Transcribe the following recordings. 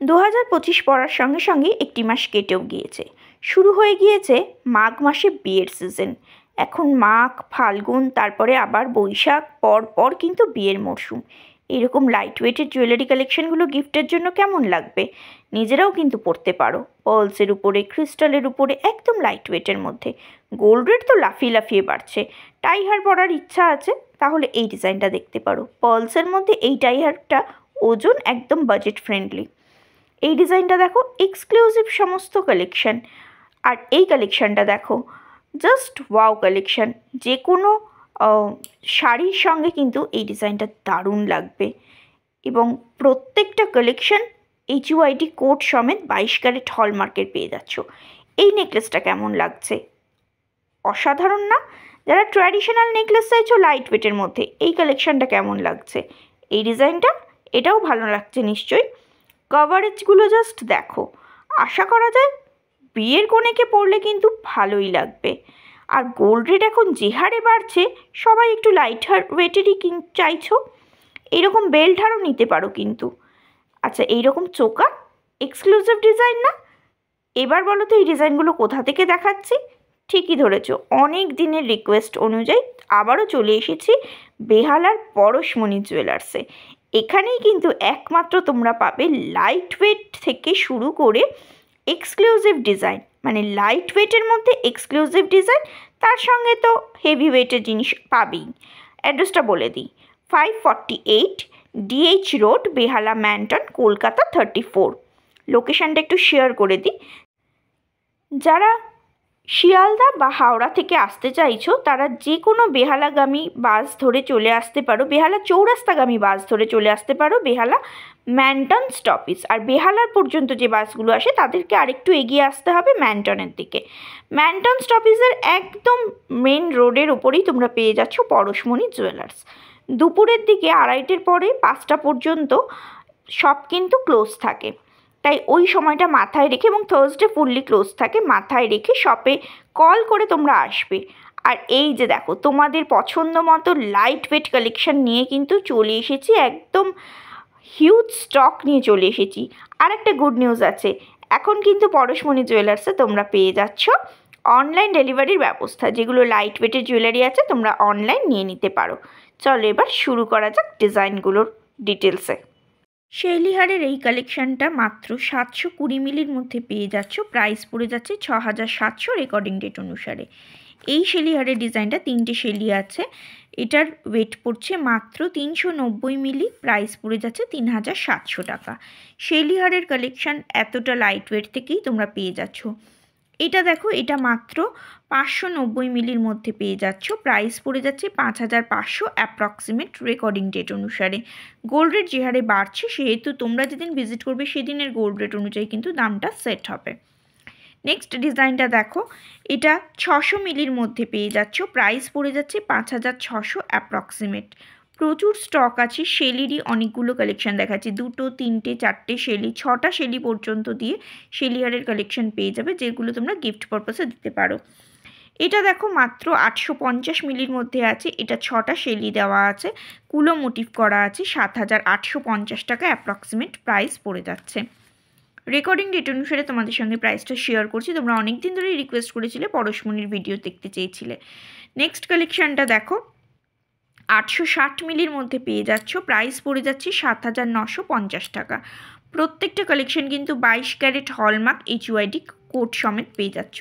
2025 পড়ার সঙ্গে সঙ্গে একটি মাস কেটেও গিয়েছে। শুরু হয়ে গিয়েছে মাঘ মাসে বিয়ের সিজন। এখন মাঘ, ফাল্গুন, তারপরে আবার বৈশাখ, পর কিন্তু বিয়ের মরশুম। এরকম লাইট ওয়েটের জুয়েলারি কালেকশনগুলো গিফটের জন্য কেমন লাগবে? নিজেরাও কিন্তু পরতে পারো। পার্লসের উপরে, ক্রিস্টালের উপরে, একদম লাইট ওয়েটের মধ্যে। গোল্ড রেট তো লাফিয়ে লাফিয়ে বাড়ছে। টাই হার পরার ইচ্ছা আছে? তাহলে এই ডিজাইনটা দেখতে পারো। পার্লসের মধ্যে এই টাই হারটা ওজন একদম বাজেট ফ্রেন্ডলি। এই ডিজাইনটা দেখো, এক্সক্লুসিভ সমস্ত কালেকশন। আর এই কালেকশানটা দেখো, জাস্ট ওয়াও কালেকশান। যে কোনো শাড়ির সঙ্গে কিন্তু এই ডিজাইনটা দারুণ লাগবে। এবং প্রত্যেকটা কালেকশান HUID কোড সমেত 22 ক্যারেট হলমার্কের পেয়ে যাচ্ছ। এই নেকলেসটা কেমন লাগছে? অসাধারণ না? যারা ট্র্যাডিশনাল নেকলেস চাইছো লাইট ওয়েটের মধ্যে, এই কালেকশানটা কেমন লাগছে? এই ডিজাইনটা, এটাও ভালো লাগছে নিশ্চয়ই। কভারেজগুলো জাস্ট দেখো। আশা করা যায় বিয়ের কনেকে পরলে কিন্তু ভালোই লাগবে। আর গোল্ড রেট এখন যে হারে বাড়ছে, সবাই একটু লাইট ওয়েটেরই চাইছো। এইরকম বেল্ট হারও নিতে পারো কিন্তু। আচ্ছা, এইরকম চোকা এক্সক্লুসিভ ডিজাইন না? এবার বলো তো এই ডিজাইনগুলো কোথা থেকে দেখাচ্ছি? ঠিকই ধরেছো, অনেক দিনের রিকোয়েস্ট অনুযায়ী আবারও চলে এসেছি বেহালার পরশমণি জুয়েলার্সে। এখানেই কিন্তু একমাত্র তোমরা পাবে লাইট ওয়েট থেকে শুরু করে এক্সক্লুসিভ ডিজাইন, মানে লাইট ওয়েটের মধ্যে এক্সক্লুসিভ ডিজাইন, তার সঙ্গে তো হেভি ওয়েটের জিনিস পাবেই। অ্যাড্রেসটা বলে দিই, 548 DH রোড, বেহালা ম্যানটন, কলকাতা 34। লোকেশানটা একটু শেয়ার করে দিই। যারা শিয়ালদা বা হাওড়া থেকে আসতে চাইছো, তারা যে কোনো বেহালাগামী বাস ধরে চলে আসতে পারো, বেহালা চৌরাস্তাগামী বাস ধরে চলে আসতে পারো বেহালা ম্যানটন স্টপেজ। আর বেহালার পর্যন্ত যে বাসগুলো আসে তাদেরকে আরেকটু এগিয়ে আসতে হবে ম্যানটনের দিকে। ম্যানটন স্টপেজের একদম মেন রোডের ওপরেই তোমরা পেয়ে যাচ্ছ পরশমণি জুয়েলার্স। দুপুরের দিকে 2:30-এর পরে 5টা পর্যন্ত শপ কিন্তু ক্লোজ থাকে, তাই ওই সময়টা মাথায় রেখে, এবং থার্সডে ফুললি ক্লোজ থাকে, মাথায় রেখে শপে কল করে তোমরা আসবে। আর এই যে দেখো, তোমাদের পছন্দ মতো লাইট ওয়েট কালেকশন নিয়ে কিন্তু চলে এসেছি, একদম হিউজ স্টক নিয়ে চলে এসেছি। আর একটা গুড নিউজ আছে, এখন কিন্তু পরশমণি জুয়েলার্সে তোমরা পেয়ে যাচ্ছ অনলাইন ডেলিভারির ব্যবস্থা। যেগুলো লাইট ওয়েটের জুয়েলারি আছে তোমরা অনলাইন নিয়ে নিতে পারো। চলো এবার শুরু করা যাক ডিজাইনগুলোর ডিটেলসে। শেলিহারের এই কালেকশানটা মাত্র 720 মিলির মধ্যে পেয়ে যাচ্ছ। প্রাইস পড়ে যাচ্ছে 6700 রেকর্ডিং ডেট অনুসারে। এই শেলিহারের ডিজাইনটা 3টে শেলি আছে। এটার ওয়েট পড়ছে মাত্র 390 মিলি। প্রাইস পড়ে যাচ্ছে 3700 টাকা। শেলিহারের কালেকশান এতটা লাইট ওয়েট থেকেই তোমরা পেয়ে যাচ্ছ। এটা দেখো, এটা মাত্র 590 মিলির মধ্যে পেয়ে যাচ্ছ। প্রাইস পড়ে যাচ্ছে 5500 অ্যাপ্রক্সিমেট রেকর্ডিং ডেট অনুসারে। গোল্ড রেট যে হারে বাড়ছে, সেহেতু তোমরা যেদিন ভিজিট করবে সেদিনের গোল্ড রেট অনুযায়ী কিন্তু দামটা সেট হবে। নেক্সট ডিজাইনটা দেখো, এটা 600 মিলির মধ্যে পেয়ে যাচ্ছ। প্রাইস পড়ে যাচ্ছে 5600 অ্যাপ্রক্সিমেট। প্রচুর স্টক আছে। শেলিরই অনেকগুলো কালেকশন দেখাচ্ছি, 2, 3, 4 শেলি, 6টা শেলি পর্যন্ত দিয়ে শেলিহারের কালেকশন পেয়ে যাবে, যেগুলো তোমরা গিফট পারপাসে দিতে পারো। এটা দেখো, মাত্র 850 মিলির মধ্যে আছে। এটা 6টা শেলি দেওয়া আছে, কুলো মোটিভ করা আছে। 7850 টাকা অ্যাপ্রক্সিমেট প্রাইস পড়ে যাচ্ছে। রেকর্ডিং ডেট অনুসারে তোমাদের সঙ্গে প্রাইসটা শেয়ার করছি। তোমরা অনেক দিন ধরেই রিকোয়েস্ট করেছিলে, পরশমণির ভিডিও দেখতে চেয়েছিলে। নেক্সট কালেকশানটা দেখো, 860 মিলির মধ্যে পেয়ে যাচ্ছ। প্রাইস পড়ে যাচ্ছে 7950 টাকা। প্রত্যেকটা কালেকশন কিন্তু 22 ক্যারেট হলমার্ক HUID কোড সমেত পেয়ে যাচ্ছ।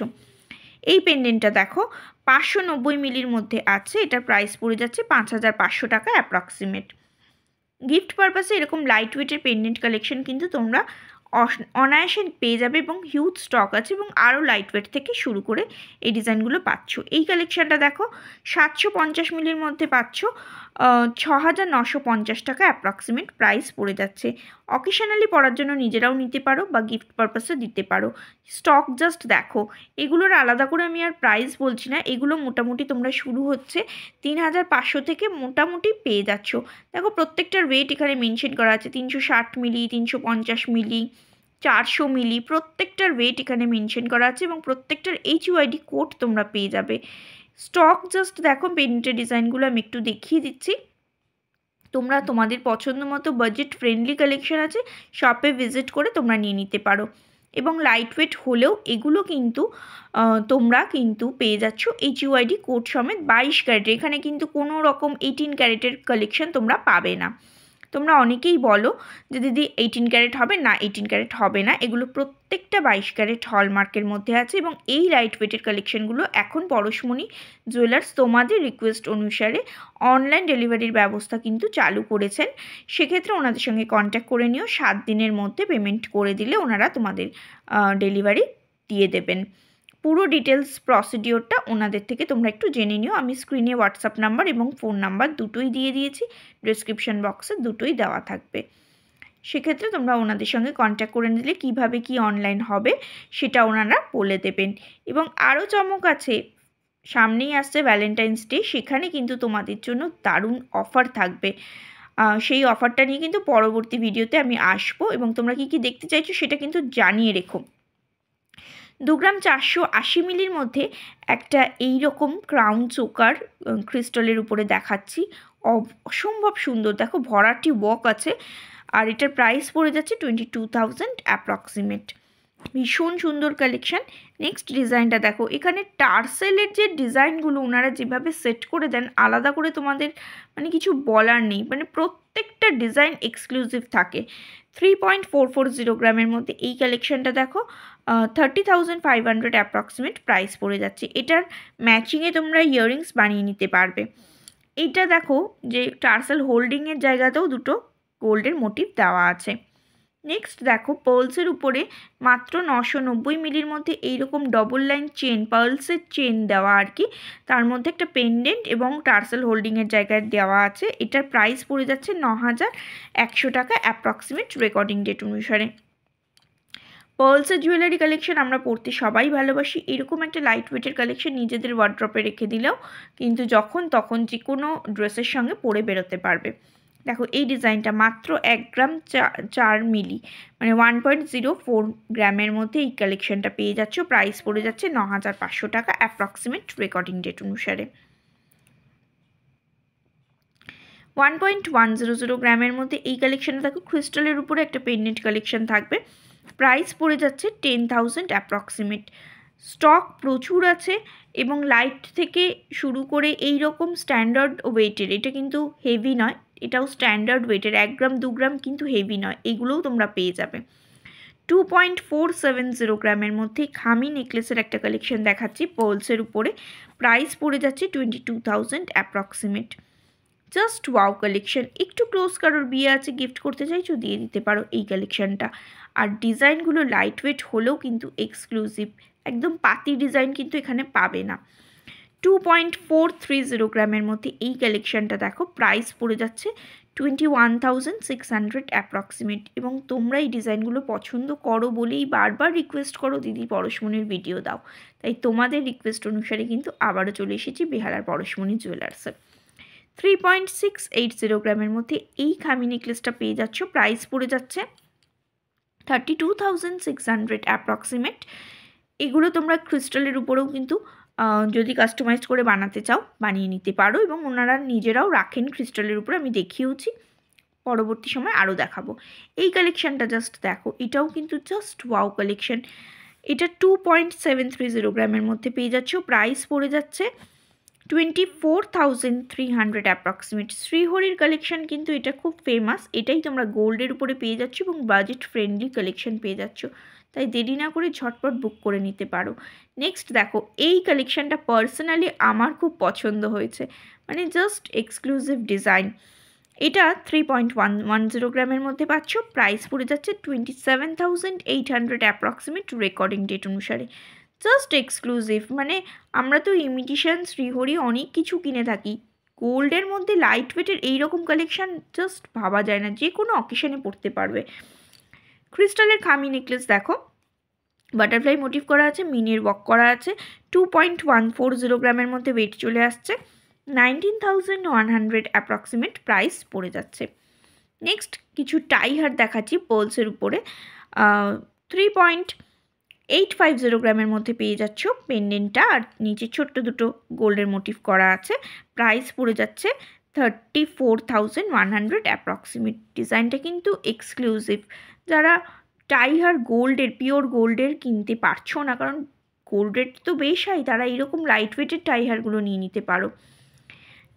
এই পেন্ডেন্টটা দেখো, 590 মিলির মধ্যে আছে। এটার প্রাইস পড়ে যাচ্ছে 5500 টাকা অ্যাপ্রক্সিমেট। গিফট পারপাসে এরকম লাইট ওয়েটের পেন্ডেন্ট কালেকশন কিন্তু তোমরা অনায়াসে পেয়ে যাবে, এবং হিউজ স্টক আছে, এবং আরও লাইট ওয়েট থেকে শুরু করে এই ডিজাইনগুলো পাচ্ছ। এই কালেকশানটা দেখো, 750 মিলির মধ্যে পাচ্ছ। 6950 টাকা অ্যাপ্রক্সিমেট প্রাইস পড়ে যাচ্ছে। অকেশনালি পরার জন্য নিজেরাও নিতে পারো বা গিফট পারপাসে দিতে পারো। স্টক জাস্ট দেখো। এগুলোর আলাদা করে আমি আর প্রাইস বলছি না, এগুলো মোটামুটি তোমরা শুরু হচ্ছে 3500 থেকে মোটামুটি পেয়ে যাচ্ছ। দেখো, প্রত্যেকটার ওয়েট এখানে মেনশন করা আছে, 360 মিলি, 350 মিলি, 400 মিলি, প্রত্যেকটার ওয়েট এখানে মেনশন করা আছে, এবং প্রত্যেকটার HUID কোড তোমরা পেয়ে যাবে। স্টক জাস্ট দেখো। পেন্টের ডিজাইনগুলো আমি একটু দেখিয়ে দিচ্ছি। তোমরা তোমাদের পছন্দ মতো বাজেট ফ্রেন্ডলি কালেকশন আছে, শপে ভিজিট করে তোমরা নিয়ে নিতে পারো। এবং লাইট ওয়েট হলেও এগুলো কিন্তু তোমরা কিন্তু পেয়ে যাচ্ছ HUID কোড সমেত 22 ক্যারেটের। এখানে কিন্তু কোনো রকম 18 ক্যারেটের কালেকশন তোমরা পাবে না। তোমরা অনেকেই বলো যে দিদি 18 ক্যারেট হবে না, 18 ক্যারেট হবে না, এগুলো প্রত্যেকটা 22 ক্যারেট হলমার্কের মধ্যে আছে। এবং এই লাইট ওয়েটের কালেকশনগুলো এখন পরশমণি জুয়েলার্স তোমাদের রিকোয়েস্ট অনুসারে অনলাইন ডেলিভারির ব্যবস্থা কিন্তু চালু করেছেন। সেক্ষেত্রে ওনাদের সঙ্গে কন্ট্যাক্ট করে নিও, 7 দিনের মধ্যে পেমেন্ট করে দিলে ওনারা তোমাদের ডেলিভারি দিয়ে দেবেন। পুরো ডিটেলস প্রসিডিওরটা ওনাদের থেকে তোমরা একটু জেনে নিও। আমি স্ক্রিনে হোয়াটসঅ্যাপ নাম্বার এবং ফোন নাম্বার দুটোই দিয়ে দিয়েছি, ডিসক্রিপশন বক্সে দুটোই দেওয়া থাকবে। সেক্ষেত্রে তোমরা ওনাদের সঙ্গে কন্ট্যাক্ট করে নিলে কিভাবে কি অনলাইন হবে সেটা ওনারা বলে দেবেন। এবং আরও চমক আছে, সামনেই আসছে ভ্যালেন্টাইন্স ডে, সেখানে কিন্তু তোমাদের জন্য দারুণ অফার থাকবে। সেই অফারটা নিয়ে কিন্তু পরবর্তী ভিডিওতে আমি আসবো, এবং তোমরা কি কি দেখতে চাইছো সেটা কিন্তু জানিয়ে রেখো। 2 গ্রাম 480 মিলির মধ্যে একটা এইরকম ক্রাউন চোকার ক্রিস্টালের উপরে দেখাচ্ছি, অসম্ভব সুন্দর। দেখো ভরাটি ওয়ার্ক আছে, আর এটার প্রাইস পড়ে যাচ্ছে 22,000 অ্যাপ্রক্সিমেট। ভীষণ সুন্দর কালেকশন। নেক্সট ডিজাইনটা দেখো, এখানে টার্সেলের যে ডিজাইনগুলো ওনারা যেভাবে সেট করে দেন, আলাদা করে তোমাদের মানে কিছু বলার নেই, মানে প্রত্যেকটা ডিজাইন এক্সক্লুসিভ থাকে। 3.440 গ্রামের মধ্যে এই কালেকশনটা দেখো, 30,500 অ্যাপ্রক্সিমেট প্রাইস পড়ে যাচ্ছে। এটার ম্যাচিংয়ে তোমরা ইয়াররিংস বানিয়ে নিতে পারবে। এইটা দেখো যে টার্সেল হোল্ডিংয়ের জায়গাতেও দুটো গোল্ডের মোটিভ দেওয়া আছে। নেক্সট দেখো পার্লসের উপরে মাত্র 990 মিলির মধ্যে এইরকম ডবল লাইন চেন, পার্লসের চেন দেওয়া আর কি, তার মধ্যে একটা পেন্ডেন্ট এবং টার্সেল হোল্ডিংয়ের জায়গায় দেওয়া আছে। এটার প্রাইস পড়ে যাচ্ছে 9,100 টাকা অ্যাপ্রক্সিমেট রেকর্ডিং ডেট অনুসারে। পার্লসের জুয়েলারি কালেকশন আমরা পড়তে সবাই ভালোবাসি। এরকম একটা লাইট ওয়েটের কালেকশন নিজেদের ওয়ার্ড্রপে রেখে দিলেও কিন্তু যখন তখন যে কোনো ড্রেসের সঙ্গে পরে বেরোতে পারবে। দেখো এই ডিজাইনটা মাত্র 1 গ্রাম 4 মিলি মানে 1.04 গ্রামের মধ্যে এই কালেকশনটা পেয়ে যাচ্ছ। প্রাইস পড়ে যাচ্ছে 9,500 টাকা অ্যাপ্রক্সিমেট রেকর্ডিং ডেট অনুসারে। 1.100 গ্রামের মধ্যে এই কালেকশনটা দেখো ক্রিস্টালের উপরে একটা পেন্ডেন্ট কালেকশন থাকবে। প্রাইস পড়ে যাচ্ছে 10,000 অ্যাপ্রক্সিমেট। স্টক প্রচুর আছে এবং লাইট থেকে শুরু করে এই রকম স্ট্যান্ডার্ড ওয়েটের, এটা কিন্তু হেভি নয়, এটাও স্ট্যান্ডার্ড ওয়েটের, 1 গ্রাম 2 গ্রাম কিন্তু হেভি নয়, এগুলোও তোমরা পেয়ে যাবে। 2.470 গ্রামের মধ্যে খামি নেকলেসের একটা কালেকশন দেখাচ্ছি পার্লসের উপরে। প্রাইস পড়ে যাচ্ছে 22,000 অ্যাপ্রক্সিমেট। Just wow collection. একটু ক্লোজ কারোর বিয়ে আছে, গিফট করতে চাইছো, দিয়ে দিতে পারো এই কালেকশনটা। আর ডিজাইনগুলো লাইট ওয়েট হলেও কিন্তু এক্সক্লুসিভ, একদম পাতি ডিজাইন কিন্তু এখানে পাবে না। 2.430 গ্রামের মধ্যে এই কালেকশনটা দেখো, প্রাইস পড়ে যাচ্ছে 21,600 অ্যাপ্রক্সিমেট। এবং তোমরা এই ডিজাইনগুলো পছন্দ করো বলেই বারবার রিকোয়েস্ট করো দিদি পরশমণির ভিডিও দাও, তাই তোমাদের রিকোয়েস্ট অনুসারে কিন্তু আবারও চলে এসেছি বেহালার পরশমণি জুয়েলার্সে। 3.680 গ্রামের মধ্যে এই খামি নেকলেসটা পেয়ে যাচ্ছ। প্রাইস পড়ে যাচ্ছে 32,600 অ্যাপ্রক্সিমেট। এগুলো তোমরা ক্রিস্টালের উপরেও কিন্তু যদি কাস্টমাইজ করে বানাতে চাও বানিয়ে নিতে পারো, এবং ওনারা নিজেরাও রাখেন ক্রিস্টালের উপরে, আমি দেখিয়েওছি, পরবর্তী সময় আরও দেখাবো। এই কালেকশানটা জাস্ট দেখো, এটাও কিন্তু জাস্ট ওয়াও কালেকশন। এটা 2.730 গ্রামের মধ্যে পেয়ে যাচ্ছ। প্রাইস পড়ে যাচ্ছে 24,300 অ্যাপ্রক্সিমেট। শ্রীহরির কালেকশন কিন্তু এটা খুব ফেমাস, এটাই তোমরা গোল্ডের উপরে পেয়ে যাচ্ছ এবং বাজেট ফ্রেন্ডলি কালেকশন পেয়ে যাচ্ছ, তাই দেরি না করে ঝটপট বুক করে নিতে পারো। নেক্সট দেখো এই কালেকশানটা পার্সোনালি আমার খুব পছন্দ হয়েছে, মানে জাস্ট এক্সক্লুসিভ ডিজাইন। এটা 3.110 গ্রামের মধ্যে পাচ্ছ। প্রাইস পড়ে যাচ্ছে 27,800 অ্যাপ্রক্সিমেট রেকর্ডিং ডেট অনুসারে। জাস্ট এক্সক্লুসিভ, মানে আমরা তো ইমিটেশন শ্রীহরি অনেক কিছু কিনে থাকি, গোল্ডের মধ্যে লাইট ওয়েটের এইরকম কালেকশান জাস্ট ভাবা যায় না, যে কোনো অকেশানে পড়তে পারবে। ক্রিস্টালের খামি নেকলেস দেখো, বাটারফ্লাই মোটিভ করা আছে, মিনের ওয়ার্ক করা আছে। 2.140 গ্রামের মধ্যে ওয়েট চলে আসছে। 19,100 অ্যাপ্রক্সিমেট প্রাইস পড়ে যাচ্ছে। নেক্সট কিছু টাই হার দেখাচ্ছি পার্লসের উপরে। 3.850 গ্রামের মধ্যে পেয়ে যাচ্ছ পেন্ডেন্টটা, আর নিচে ছোট্ট দুটো গোল্ডের মোটিভ করা আছে। প্রাইস পড়ে যাচ্ছে 34,100 অ্যাপ্রক্সিমেট। ডিজাইনটা কিন্তু এক্সক্লুসিভ। যারা টাইহার গোল্ডের, পিওর গোল্ডের কিনতে পারছো না, কারণ গোল্ড রেট তো বেশ হাই, তারা এরকম লাইট ওয়েটের টাইহারগুলো নিয়ে নিতে পারো।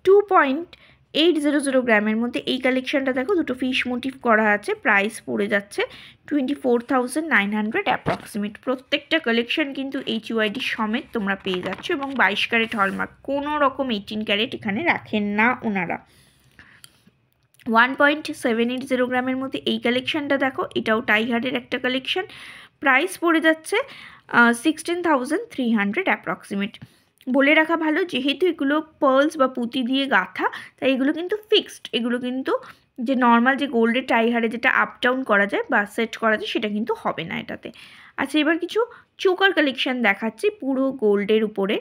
2.800 গ্রামের মধ্যে এই কালেকশনটা দেখো, দুটো ফিশ মোটিভ করা আছে। প্রাইস পড়ে যাচ্ছে 24,900 অ্যাপ্রক্সিমেট। প্রত্যেকটা কালেকশন কিন্তু HUID সমেত তোমরা পেয়ে যাচ্ছ, এবং 22 ক্যারেট হলমার্ক, কোনো রকম 18 ক্যারেট এখানে রাখেন না ওনারা। 1.780 গ্রামের মধ্যে এই কালেকশনটা দেখো, এটাও টাইহারের একটা কালেকশন। প্রাইস পড়ে যাচ্ছে 16,300 অ্যাপ্রক্সিমেট। বলে রাখা ভালো, যেহেতু এগুলো পার্লস বা পুঁতি দিয়ে গাঁথা, তাই এগুলো কিন্তু ফিক্সড। এগুলো কিন্তু যে নর্মাল যে গোল্ডের টাইহারে যেটা আপ ডাউন করা যায় বা সেট করা যায়, সেটা কিন্তু হবে না এটাতে। আচ্ছা, এবার কিছু চোকার কালেকশন দেখাচ্ছি পুরো গোল্ডের উপরে।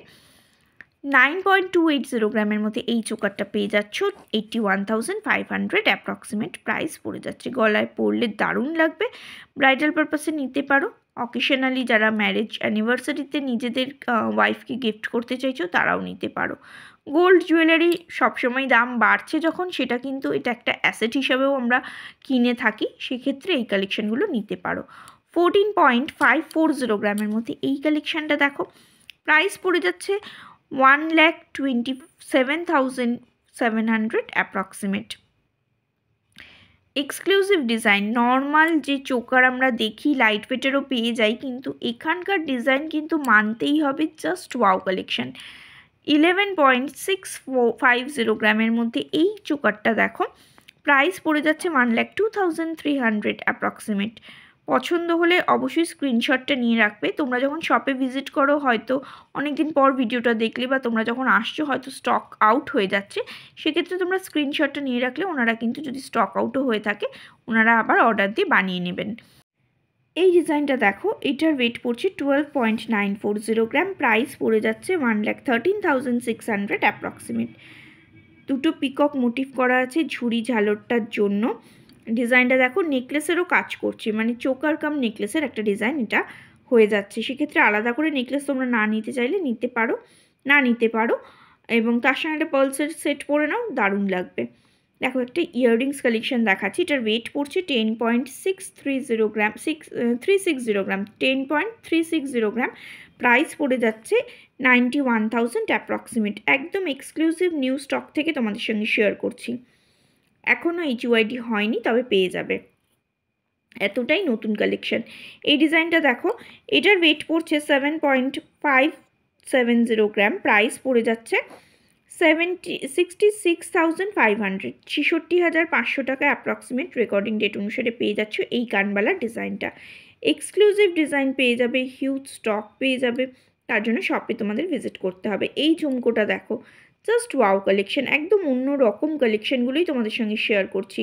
9.280 গ্রামের মধ্যে এই চোকারটা পেয়ে যাচ্ছ 81,500 অ্যাপ্রক্সিমেট। প্রাইস পড়ে যাচ্ছে। গলায় পরলে দারুণ লাগবে, ব্রাইডাল পারপাসে নিতে পারো। অকেশনালি যারা ম্যারেজ অ্যানিভার্সারিতে নিজেদের ওয়াইফকে গিফট করতে চাইছো, তারাও নিতে পারো। গোল্ড জুয়েলারি সবসময় দাম বাড়ছে যখন, সেটা কিন্তু এটা একটা অ্যাসেট হিসাবেও আমরা কিনে থাকি, সেক্ষেত্রে এই কালেকশানগুলো নিতে পারো। 14.540 গ্রামের মধ্যে এই কালেকশানটা দেখো, প্রাইস পড়ে যাচ্ছে 1,27,700 অ্যাপ্রক্সিমেট। Exclusive design. নর্মাল যে চোকার আমরা দেখি লাইট ওয়েটেরও পেয়ে যাই, কিন্তু এখানকার ডিজাইন কিন্তু মানতেই হবে, জাস্ট ওয়াও কালেকশন। 11.650 গ্রামের মধ্যে এই চোকারটা দেখো, প্রাইস পড়ে যাচ্ছে 1,02,300 অ্যাপ্রক্সিমেট। পছন্দ হলে অবশ্যই স্ক্রিনশটটা নিয়ে রাখবে। তোমরা যখন শপে ভিজিট করো, হয়তো অনেক দিন পর ভিডিওটা দেখলে, বা তোমরা যখন আসছো হয়তো স্টক আউট হয়ে যাচ্ছে, সেক্ষেত্রে তোমরা স্ক্রিনশটটা নিয়ে রাখলে ওনারা কিন্তু, যদি স্টক আউটও হয়ে থাকে, ওনারা আবার অর্ডার দিয়ে বানিয়ে নেবেন। এই ডিজাইনটা দেখো, এটার ওয়েট পড়ছে 12.940 গ্রাম। প্রাইস পড়ে যাচ্ছে 1,13,600 অ্যাপ্রক্সিমেট। দুটো পিকক মোটিভ করা আছে ঝুড়ি ঝালরটার জন্য। ডিজাইনটা দেখো, নেকলেসেরও কাজ করছে, মানে চোকার কাম নেকলেসের একটা ডিজাইন এটা হয়ে যাচ্ছে। সেক্ষেত্রে আলাদা করে নেকলেস তোমরা না নিতে চাইলে নিতে পারো, না নিতে পারো, এবং তার সঙ্গে একটা পার্লসের সেট পরে নাও, দারুণ লাগবে। দেখো, একটা ইয়াররিংস কালেকশন দেখাচ্ছি। এটার ওয়েট পড়ছে 10.630 গ্রাম, 360 গ্রাম, 10.360 গ্রাম। প্রাইস পড়ে যাচ্ছে 91,000 অ্যাপ্রক্সিমেট। একদম এক্সক্লুসিভ নিউ স্টক থেকে তোমাদের সঙ্গে শেয়ার করছি। এখনও HUID হয়নি, তবে পেয়ে যাবে, এতটাই নতুন কালেকশন। এই ডিজাইনটা দেখো, এটার ওয়েট পড়ছে 7.570 গ্রাম। প্রাইস পড়ে যাচ্ছে 66,500, 66,500 টাকা অ্যাপ্রক্সিমেট। রেকর্ডিং ডেট অনুসারে পেয়ে যাচ্ছ এই কানবালার ডিজাইনটা। এক্সক্লুসিভ ডিজাইন পেয়ে যাবে, হিউজ স্টক পেয়ে যাবে, তার জন্য শপে তোমাদের ভিজিট করতে হবে। এই ঝুমকোটা দেখো, জাস্ট ওয়াও কালেকশন, একদম অন্য রকম কালেকশনগুলোই তোমাদের সঙ্গে শেয়ার করছি।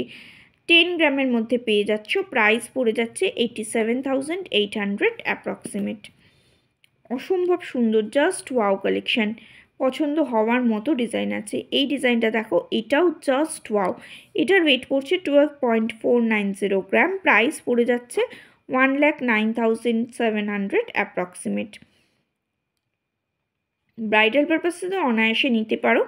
10 গ্রামের মধ্যে পেয়ে যাচ্ছ। প্রাইস পড়ে যাচ্ছে 87,800 অ্যাপ্রক্সিমেট। অসম্ভব সুন্দর, জাস্ট ওয়াও কালেকশন, পছন্দ হওয়ার মতো ডিজাইন আছে। এই ডিজাইনটা দেখো, এটাও জাস্ট ওয়াও। এটার ওয়েট পড়ছে 12.490 গ্রাম। প্রাইস পড়ে যাচ্ছে 1,09,700 অ্যাপ্রক্সিমেট। ব্রাইডাল পারপাসে তো অনায়াসে নিতে পারো,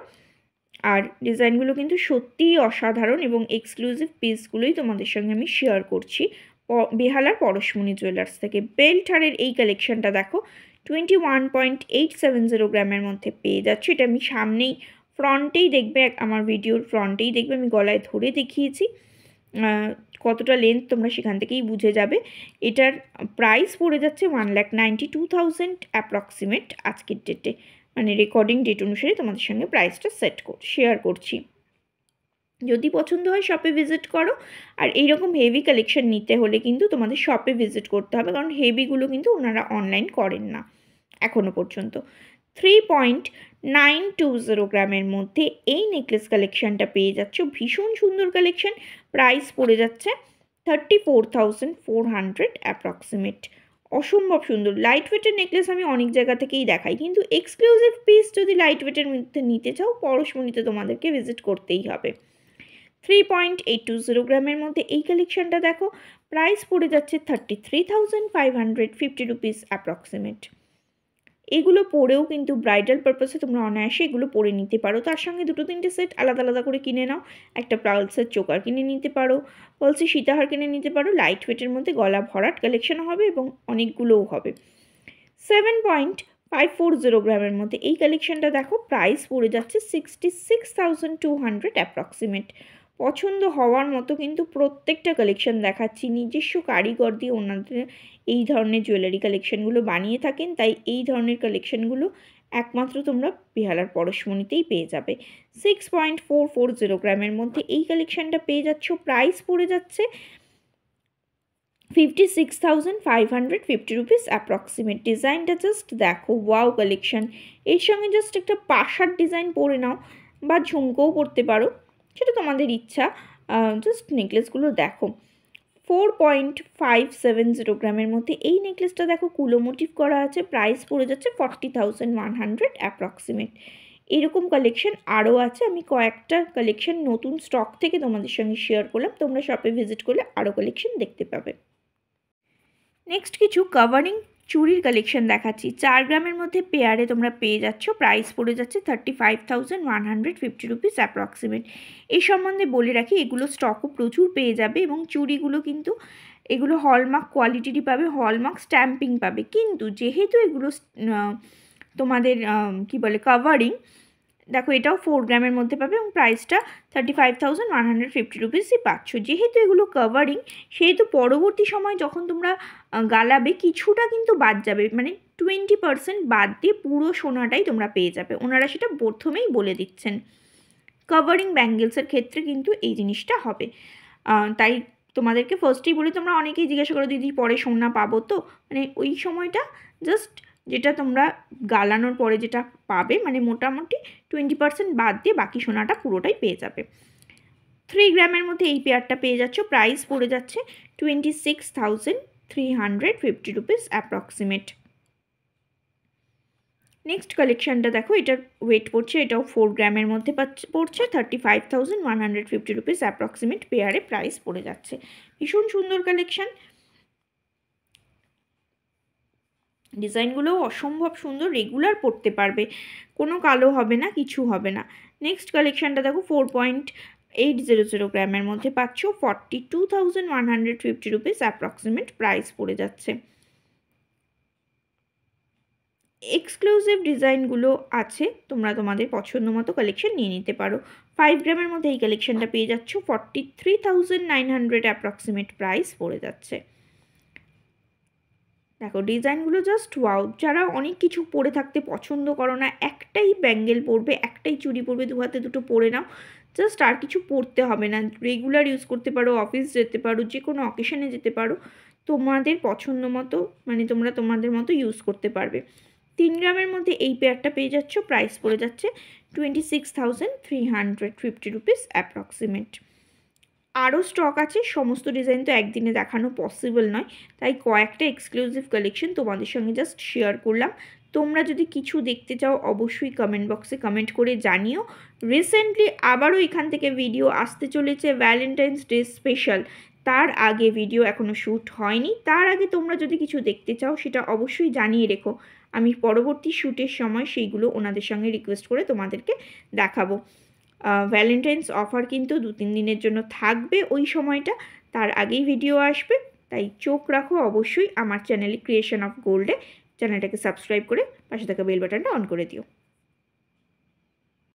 আর ডিজাইনগুলো কিন্তু সত্যিই অসাধারণ, এবং এক্সক্লুসিভ পিসগুলোই তোমাদের সঙ্গে আমি শেয়ার করছি বেহালার পরশমণি জুয়েলার্স থেকে। বেল্ট হারের এই কালেকশনটা দেখো, 21.870 গ্রামের মধ্যে পেয়ে যাচ্ছ। এটা আমি সামনেই ফ্রন্টেই দেখবে, আমার ভিডিওর ফ্রন্টেই দেখবে, আমি গলায় ধরে দেখিয়েছি। কতটা লেন্থ তোমরা সেখান থেকেই বুঝে যাবে। এটার প্রাইস পড়ে যাচ্ছে 1,92,000 অ্যাপ্রক্সিমেট আজকের ডেটে, মানে রেকর্ডিং ডেট অনুসারে তোমাদের সঙ্গে প্রাইসটা শেয়ার করছি। যদি পছন্দ হয় শপে ভিজিট করো। আর এইরকম হেভি কালেকশন নিতে হলে কিন্তু তোমাদের শপে ভিজিট করতে হবে, কারণ হেভিগুলো কিন্তু ওনারা অনলাইন করেন না এখনও পর্যন্ত। 3.920 গ্রামের মধ্যে এই নেকলেস কালেকশনটা পেয়ে যাচ্ছ, ভীষণ সুন্দর কালেকশন। প্রাইস পড়ে যাচ্ছে 34,400 অ্যাপ্রক্সিমেট। অসম্ভব সুন্দর লাইট ওয়েটের নেকলেস আমি অনেক জায়গা থেকেই দেখাই, কিন্তু এক্সক্লুসিভ পিস যদি লাইট ওয়েটের মধ্যে নিতে চাও, পরশমণিতে তোমাদেরকে ভিজিট করতেই হবে। 3.820 গ্রামের মধ্যে এই কালেকশনটা দেখো, প্রাইস পড়ে যাচ্ছে 33,550 রুপিস অ্যাপ্রক্সিমেট। এগুলো পরেও কিন্তু ব্রাইডাল পারপাসে তোমরা অনায়াসে এগুলো পরে নিতে পারো। তার সঙ্গে 2-3টে সেট আলাদা আলাদা করে কিনে নাও। একটা পালসের চোকার কিনে নিতে পারো, পালসের সীতাহার কিনে নিতে পারো। লাইট ওয়েটের মধ্যে গলা ভরাট কালেকশনও হবে এবং অনেকগুলোও হবে। 7.540 গ্রামের মধ্যে এই কালেকশনটা দেখো, প্রাইস পড়ে যাচ্ছে 66,200 অ্যাপ্রক্সিমেট। পছন্দ হওয়ার মতো কিন্তু প্রত্যেকটা কালেকশন দেখাচ্ছি। নিজস্ব কারিগর দিয়ে ওনাদের এই ধরনের জুয়েলারি কালেকশনগুলো বানিয়ে থাকেন, তাই এই ধরনের কালেকশনগুলো একমাত্র তোমরা বেহালার পরশমণিতেই পেয়ে যাবে। 6.440 গ্রামের মধ্যে এই কালেকশনটা পেয়ে যাচ্ছ, প্রাইস পড়ে যাচ্ছে 56,550 রুপিস অ্যাপ্রক্সিমেট। ডিজাইনটা জাস্ট দেখো, ওয়াও কালেকশন। এর সঙ্গে জাস্ট একটা পাশার ডিজাইন পরে নাও বা ঝুমকোও পরতে পারো, সেটা তোমাদের ইচ্ছা। জাস্ট নেকলেসগুলো দেখো। 4.570 গ্রামের মধ্যে এই নেকলেসটা দেখো, কুলো মোটিভ করা আছে। প্রাইস পড়ে যাচ্ছে 40,100 অ্যাপ্রক্সিমেট। এরকম কালেকশন আরও আছে, আমি কয়েকটা কালেকশন নতুন স্টক থেকে তোমাদের সঙ্গে শেয়ার করলাম। তোমরা শপে ভিজিট করলে আরও কালেকশন দেখতে পাবে। নেক্সট কিছু কাভারিং চুড়ির কালেকশন দেখাচ্ছি। 4 গ্রামের মধ্যে পেয়ারে তোমরা পেয়ে যাচ্ছ, প্রাইস পড়ে যাচ্ছে 35,150 রুপিস অ্যাপ্রক্সিমেট। এই সম্বন্ধে বলে রাখি, এগুলো স্টকও প্রচুর পেয়ে যাবে এবং চুড়িগুলো কিন্তু এগুলো হলমার্ক কোয়ালিটিরই পাবে, হলমার্ক স্ট্যাম্পিং পাবে। কিন্তু যেহেতু এগুলো তোমাদের কি বলে কাভারিং, দেখো এটাও 4 গ্রামের মধ্যে পাবে এবং প্রাইসটা 35,150 রুপিসই পাচ্ছ। যেহেতু এগুলো কাভারিং, সেহেতু পরবর্তী সময় যখন তোমরা গালাবে কিছুটা কিন্তু বাদ যাবে, মানে 20% বাদ দিয়ে পুরো সোনাটাই তোমরা পেয়ে যাবে। ওনারা সেটা প্রথমেই বলে দিচ্ছেন। কাভারিং ব্যাঙ্গেলসের ক্ষেত্রে কিন্তু এই জিনিসটা হবে। তাই তোমাদেরকে ফার্স্টেই বলি, তোমরা অনেকেই জিজ্ঞাসা করো দিদি পরে সোনা পাবো তো, মানে ওই সময়টা জাস্ট যেটা তোমরা গালানোর পরে যেটা পাবে, মানে মোটামুটি 20% বাদ দিয়ে বাকি সোনাটা পুরোটাই পেয়ে যাবে। 3 গ্রামের মধ্যে এই পেয়ারটা পেয়ে যাচ্ছ, প্রাইস পড়ে যাচ্ছে 26,350 রুপিস অ্যাপ্রক্সিমেট। নেক্সট কালেকশনটা দেখো, এটার ওয়েট পড়ছে, এটাও 4 গ্রামের মধ্যে পড়ছে, 35,150 রুপিস অ্যাপ্রক্সিমেট পেয়ারে প্রাইস পড়ে যাচ্ছে। ভীষণ সুন্দর কালেকশন, ডিজাইনগুলোও অসম্ভব সুন্দর, রেগুলার পরতে পারবে, কোনো কালো হবে না, কিছু হবে না। নেক্সট কালেকশনটা দেখো, 4.800 গ্রামের মধ্যে পাচ্ছ, 42,150 রুপিস অ্যাপ্রক্সিমেট প্রাইস পড়ে যাচ্ছে। এক্সক্লুসিভ ডিজাইনগুলো আছে, তোমরা তোমাদের পছন্দ মতো কালেকশন নিয়ে নিতে পারো। 5 গ্রামের মধ্যে এই কালেকশনটা পেয়ে যাচ্ছ, 43,900 অ্যাপ্রক্সিমেট প্রাইস পড়ে যাচ্ছে। দেখো ডিজাইনগুলো জাস্ট ওয়াও। যারা অনেক কিছু পরে থাকতে পছন্দ করো না, একটাই ব্যাঙ্গেল পরবে, একটাই চুড়ি পরবে, দু হাতে দুটো পরে নাও, জাস্ট আর কিছু পরতে হবে না, রেগুলার ইউজ করতে পারো, অফিস যেতে পারো, যে কোনো অকেশনে যেতে পারো, তোমাদের পছন্দ মতো, মানে তোমরা তোমাদের মতো ইউজ করতে পারবে। 3 গ্রামের মধ্যে এই পেয়ারটা পেয়ে যাচ্ছ, প্রাইস পড়ে যাচ্ছে 26,350 রুপিস অ্যাপ্রক্সিমেট। আরও স্টক আছে, সমস্ত ডিজাইন তো একদিনে দেখানো পসিবল নয়, তাই কয়েকটা এক্সক্লুসিভ কালেকশন তোমাদের সঙ্গে জাস্ট শেয়ার করলাম। তোমরা যদি কিছু দেখতে চাও অবশ্যই কমেন্ট বক্সে কমেন্ট করে জানিও। রিসেন্টলি আবারও এখান থেকে ভিডিও আসতে চলেছে ভ্যালেন্টাইন্স ডে স্পেশাল, তার আগে ভিডিও এখনও শ্যুট হয়নি। তার আগে তোমরা যদি কিছু দেখতে চাও সেটা অবশ্যই জানিয়ে রেখো, আমি পরবর্তী শ্যুটের সময় সেইগুলো ওনাদের সঙ্গে রিকোয়েস্ট করে তোমাদেরকে দেখাবো। ভ্যালেন্টাইন্স অফার কিন্তু 2-3 দিনের জন্য থাকবে ওই সময়টা, তার আগেই ভিডিও আসবে, তাই চোখ রাখো অবশ্যই আমার চ্যানেলে ক্রিয়েশন অফ গোল্ডে। চ্যানেলটাকে সাবস্ক্রাইব করে পাশে থাকা বেল বাটনটা অন করে দিও।